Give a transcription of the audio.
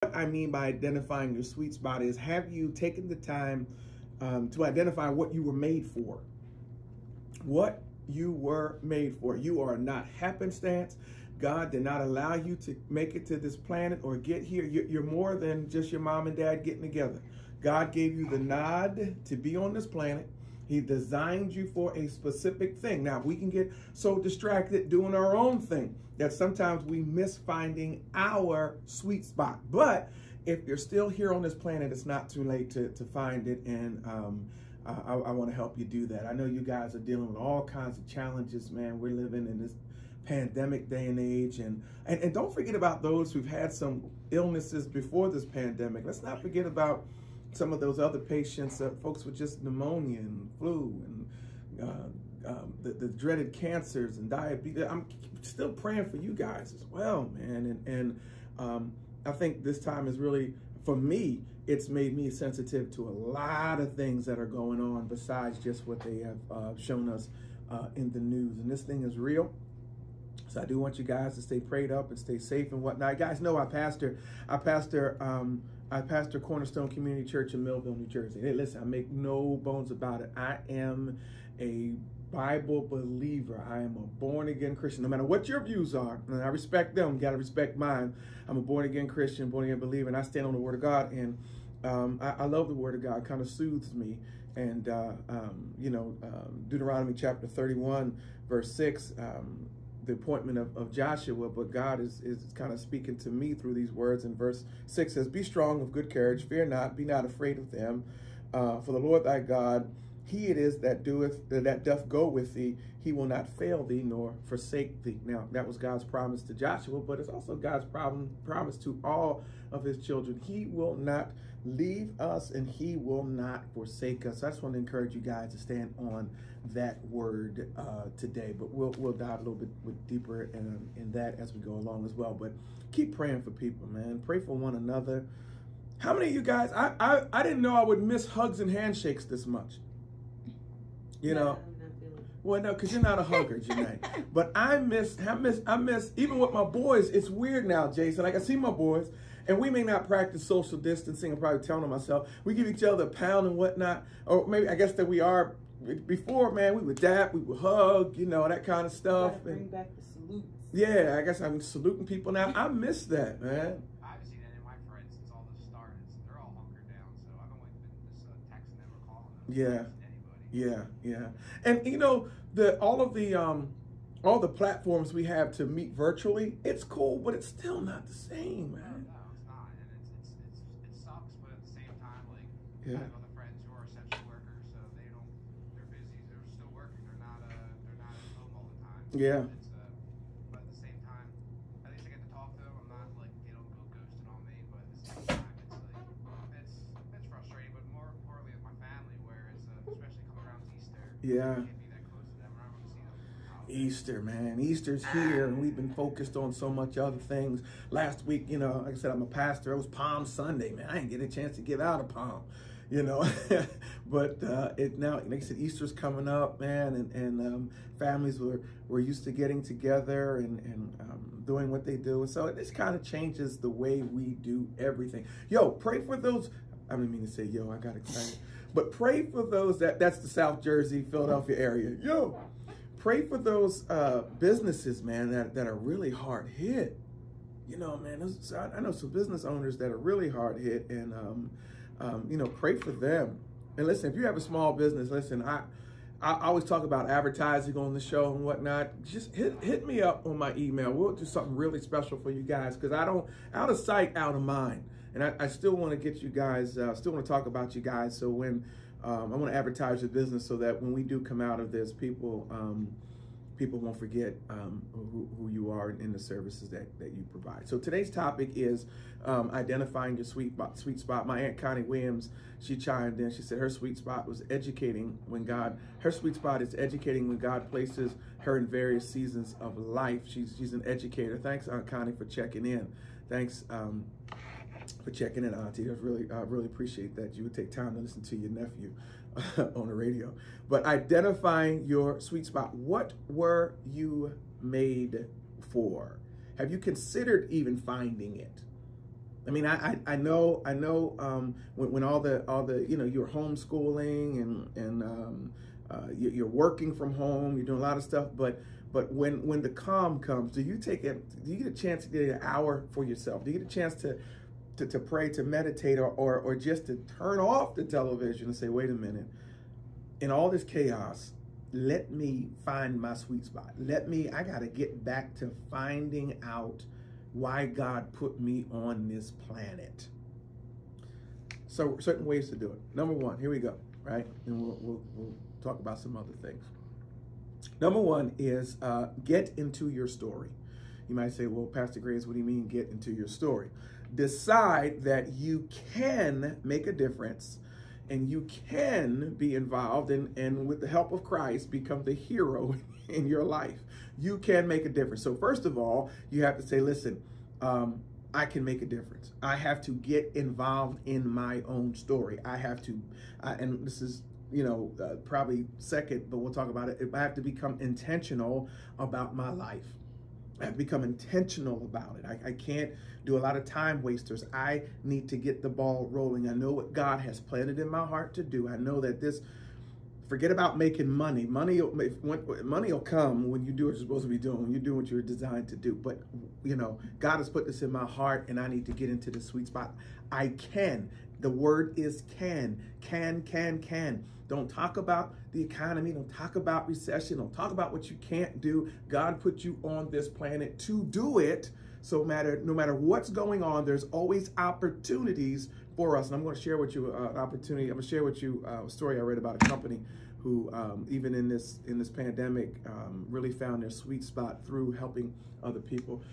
What I mean by identifying your sweet spot is, have you taken the time to identify what you were made for? What you were made for. You are not happenstance. God did not allow you to make it to this planet or get here. You're more than just your mom and dad getting together. God gave you the nod to be on this planet. He designed you for a specific thing. Now, we can get so distracted doing our own thing that sometimes we miss finding our sweet spot. But if you're still here on this planet, it's not too late to find it. And I want to help you do that. I know you guys are dealing with all kinds of challenges, man. We're living in this pandemic day and age. And don't forget about those who've had some illnesses before this pandemic. Let's not forget about some of those other patients, folks with just pneumonia and flu and the dreaded cancers and diabetes. I'm still praying for you guys as well, man. And I think this time is really, for me, it's made me sensitive to a lot of things that are going on besides just what they have shown us in the news. And this thing is real. So I do want you guys to stay prayed up and stay safe and whatnot. Guys know I pastor Cornerstone Community Church in Millville, New Jersey. Hey, listen, I make no bones about it. I am a Bible believer. I am a born-again Christian. No matter what your views are, and I respect them, you got to respect mine. I'm a born-again Christian, born-again believer, and I stand on the Word of God. And I love the Word of God. It kind of soothes me. And, Deuteronomy chapter 31, verse 6, the appointment of Joshua, but God is kind of speaking to me through these words. And verse 6 says, "Be strong of good courage, fear not, be not afraid of them. For the Lord thy God, he it is that doth go with thee. He will not fail thee nor forsake thee." Now, that was God's promise to Joshua, but it's also God's promise to all of his children. He will not leave us and he will not forsake us. So I just want to encourage you guys to stand on that word today, but we'll dive a little bit deeper in that as we go along as well. But keep praying for people, man. Pray for one another. How many of you guys, I didn't know I would miss hugs and handshakes this much. You know, well, no, because you're not a hugger, Janae. But I miss, even with my boys, it's weird now, Jason. Like, I see my boys, and we may not practice social distancing. I'm probably telling on myself. We give each other a pound and whatnot. Or maybe, I guess that we are, before, man, we would dap, we would hug, you know, that kind of stuff. Bring back the salutes. Yeah, I guess I'm saluting people now. I miss that, man. I haven't seen that in my friends since all this started. They're all hunkered down, so I've only been just texting them or calling them. Yeah. Yeah. And you know, all the platforms we have to meet virtually, it's cool, but it's still not the same, man. No, it's not. And it sucks, but at the same time, like, yeah. I have other friends who are essential workers, so they're busy, they're still working, they're not at home all the time. So yeah. But at the same time, at least I get to talk to them. I'm not like, they don't go ghosting on me, but at the same time, it's frustrating, but more importantly with my family, where it's especially coming around Easter. Yeah. I can't be that close to them. I don't want to see them. Easter, man. Easter's here, and we've been focused on so much other things. Last week, you know, like I said, I'm a pastor. It was Palm Sunday, man. I didn't get a chance to get out of Palm, you know. But it now, like I said, Easter's coming up, man, and families were used to getting together and doing what they do. And so this kind of changes the way we do everything. Yo, pray for those. I didn't mean to say yo, I got excited. But pray for those, that's the South Jersey, Philadelphia area. Yo, pray for those businesses, man, that are really hard hit. You know, man, I know some business owners that are really hard hit, and, you know, pray for them. And listen, if you have a small business, listen, I always talk about advertising on the show and whatnot. Just hit me up on my email. We'll do something really special for you guys, because out of sight, out of mind. And I still want to get you guys, still want to talk about you guys. So when I want to advertise your business, so that when we do come out of this, people won't forget who you are in the services that you provide. So today's topic is identifying your sweet spot. My Aunt Connie Williams, she chimed in. She said her sweet spot was educating when God. Her sweet spot is educating when God places her in various seasons of life. She's an educator. Thanks, Aunt Connie, for checking in. Thanks. For checking in, Auntie. I really appreciate that you would take time to listen to your nephew on the radio. But identifying your sweet spot. What were you made for? Have you considered even finding it? I mean, I know when all the you're homeschooling and you're working from home, you're doing a lot of stuff, but when the calm comes, do you get a chance to get an hour for yourself? Do you get a chance to pray, to meditate, or just to turn off the television and say, wait a minute, in all this chaos, let me find my sweet spot. I got to get back to finding out why God put me on this planet. So certain ways to do it. Number one, here we go, right? And we'll talk about some other things. Number one is get into your story. You might say, well, Pastor Graves, what do you mean get into your story? Decide that you can make a difference and you can be involved and with the help of Christ, become the hero in your life. You can make a difference. So first of all, you have to say, listen, I can make a difference. I have to get involved in my own story. I have to, and this is, probably second, but we'll talk about it. I have to become intentional about my life. I have to become intentional about it. I can't do a lot of time wasters. I need to get the ball rolling. I know what God has planted in my heart to do. I know that forget about making money. Money will come when you do what you're supposed to be doing, when you do what you're designed to do. But, God has put this in my heart and I need to get into the sweet spot. I can. The word is can. Can. Don't talk about the economy. Don't talk about recession. Don't talk about what you can't do. God put you on this planet to do it. So no matter what's going on, there's always opportunities for us. And I'm going to share with you an opportunity. I'm going to share with you a story I read about a company who, even in this pandemic, really found their sweet spot through helping other people.